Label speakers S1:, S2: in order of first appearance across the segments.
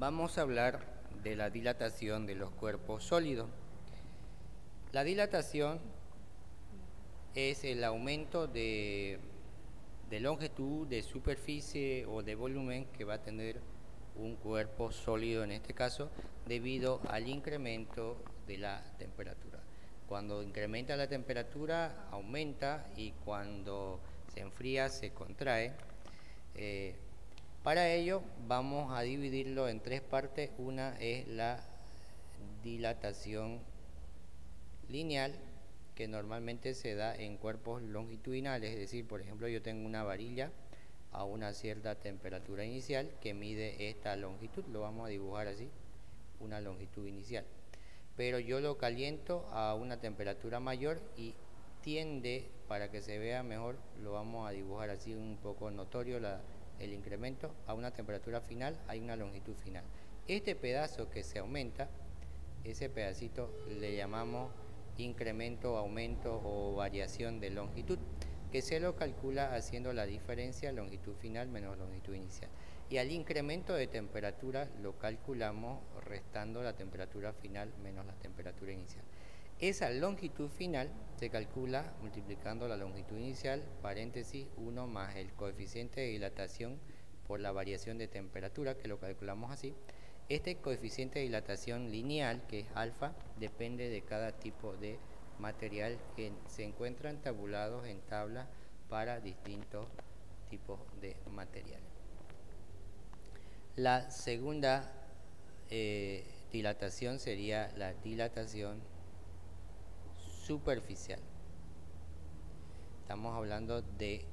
S1: Vamos a hablar de la dilatación de los cuerpos sólidos. La dilatación es el aumento de longitud, de superficie o de volumen que va a tener un cuerpo sólido en este caso, debido al incremento de la temperatura. Cuando incrementa la temperatura, aumenta, y cuando se enfría, se contrae. Para ello vamos a dividirlo en tres partes. Una es la dilatación lineal, que normalmente se da en cuerpos longitudinales, es decir, por ejemplo, yo tengo una varilla a una cierta temperatura inicial que mide esta longitud, lo vamos a dibujar así, una longitud inicial, pero yo lo caliento a una temperatura mayor y tiende, para que se vea mejor, lo vamos a dibujar así un poco notorio el incremento. A una temperatura final hay una longitud final. Este pedazo que se aumenta, ese pedacito le llamamos incremento, aumento o variación de longitud, que se lo calcula haciendo la diferencia longitud final menos longitud inicial. Y al incremento de temperatura lo calculamos restando la temperatura final menos la temperatura inicial. Esa longitud final se calcula multiplicando la longitud inicial, paréntesis, 1 más el coeficiente de dilatación por la variación de temperatura, que lo calculamos así. Este coeficiente de dilatación lineal, que es alfa, depende de cada tipo de material que se encuentran tabulados en tablas para distintos tipos de materiales. La segunda dilatación sería la dilatación superficial. Estamos hablando de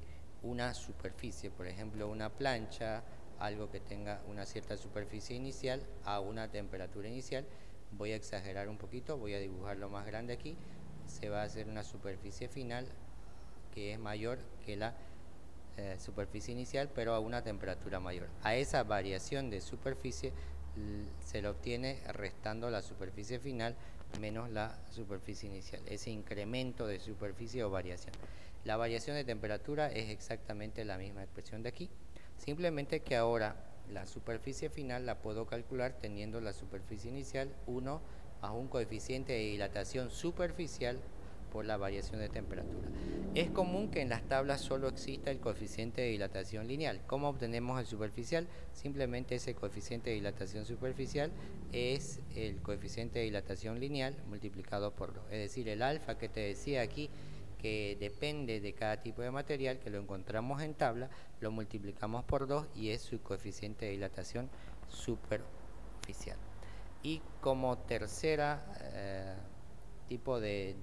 S1: una superficie, por ejemplo, una plancha, algo que tenga una cierta superficie inicial a una temperatura inicial. Voy a exagerar un poquito, voy a dibujarlo más grande aquí. Se va a hacer una superficie final que es mayor que la superficie inicial, pero a una temperatura mayor. A esa variación de superficie se lo obtiene restando la superficie final menos la superficie inicial, ese incremento de superficie o variación. La variación de temperatura es exactamente la misma expresión de aquí, simplemente que ahora la superficie final la puedo calcular teniendo la superficie inicial 1 más un coeficiente de dilatación superficial por la variación de temperatura. Es común que en las tablas solo exista el coeficiente de dilatación lineal. ¿Cómo obtenemos el superficial? Simplemente ese coeficiente de dilatación superficial es el coeficiente de dilatación lineal multiplicado por 2. Es decir, el alfa que te decía aquí, que depende de cada tipo de material, que lo encontramos en tabla, lo multiplicamos por 2 y es su coeficiente de dilatación superficial. Y como tercera tipo de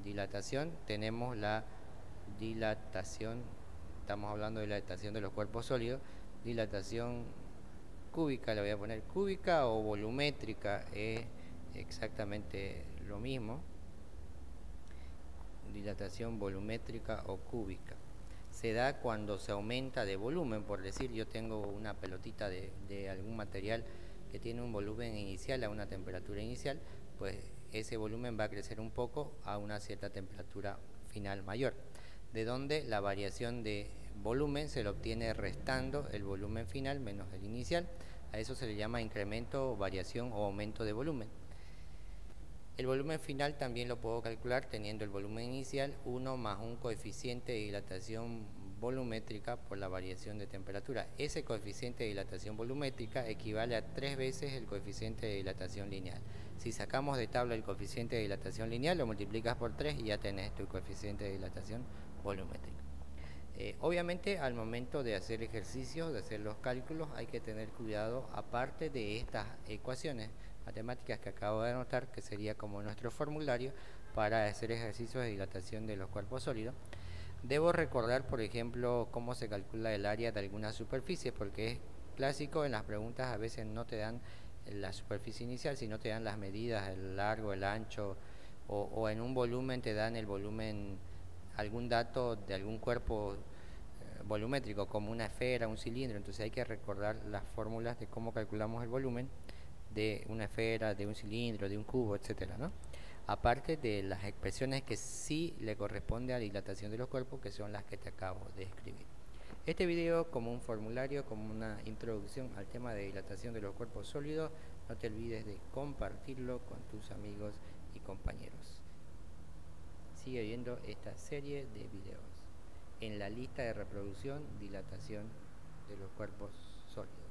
S1: dilatación tenemos la dilatación, estamos hablando de dilatación de los cuerpos sólidos, dilatación cúbica, le voy a poner cúbica o volumétrica, es exactamente lo mismo, dilatación volumétrica o cúbica. Se da cuando se aumenta de volumen, por decir, yo tengo una pelotita de algún material que tiene un volumen inicial a una temperatura inicial, pues ese volumen va a crecer un poco a una cierta temperatura final mayor, de donde la variación de volumen se lo obtiene restando el volumen final menos el inicial. A eso se le llama incremento, variación o aumento de volumen. El volumen final también lo puedo calcular teniendo el volumen inicial 1 más un coeficiente de dilatación volumétrica por la variación de temperatura. Ese coeficiente de dilatación volumétrica equivale a 3 veces el coeficiente de dilatación lineal. Si sacamos de tabla el coeficiente de dilatación lineal, lo multiplicas por 3 y ya tenés tu coeficiente de dilatación volumétrica. Obviamente, al momento de hacer ejercicios, de hacer los cálculos, hay que tener cuidado, aparte de estas ecuaciones matemáticas que acabo de anotar, que sería como nuestro formulario para hacer ejercicios de dilatación de los cuerpos sólidos. Debo recordar, por ejemplo, cómo se calcula el área de alguna superficie, porque es clásico en las preguntas, a veces no te dan la superficie inicial, sino te dan las medidas, el largo, el ancho, o en un volumen te dan el volumen, algún dato de algún cuerpo volumétrico, como una esfera, un cilindro. Entonces hay que recordar las fórmulas de cómo calculamos el volumen de una esfera, de un cilindro, de un cubo, etcétera, ¿no? Aparte de las expresiones que sí le corresponde a la dilatación de los cuerpos, que son las que te acabo de escribir. Este video como un formulario, como una introducción al tema de dilatación de los cuerpos sólidos. No te olvides de compartirlo con tus amigos y compañeros. Sigue viendo esta serie de videos. En la lista de reproducción, dilatación de los cuerpos sólidos.